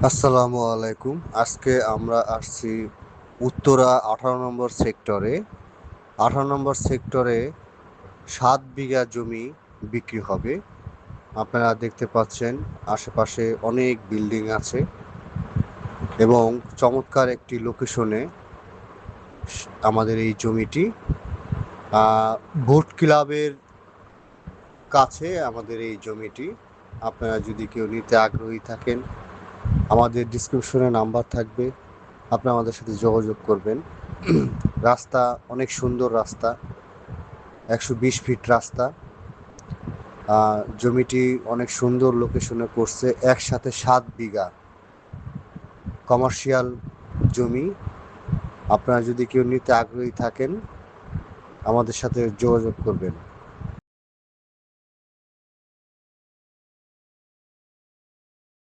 আসসালামু আলাইকুম। আজকে আমরা আসছি উত্তরা 18 নম্বর সেক্টরে। 18 নম্বর সেক্টরে 7 বিঘা জমি বিক্রি হবে। আপনারা দেখতে পাচ্ছেন আশেপাশে অনেক বিল্ডিং আছে এবং চমৎকার একটি লোকেশনে আমাদের এই জমিটি। বোট ক্লাবের কাছে আমাদের এই জমিটি। আপনারা যদি কেউ নিতে আগ্রহী থাকেন, আমাদের ডিসক্রিপশনে নাম্বার থাকবে, আপনি আমাদের সাথে যোগাযোগ করবেন। রাস্তা অনেক সুন্দর রাস্তা, 120 ফিট রাস্তা। জমিটি অনেক সুন্দর লোকেশনে করছে, একসাথে 7 বিঘা কমার্শিয়াল জমি। আপনারা যদি কেউ নিতে আগ্রহী থাকেন, আমাদের সাথে যোগাযোগ করবেন।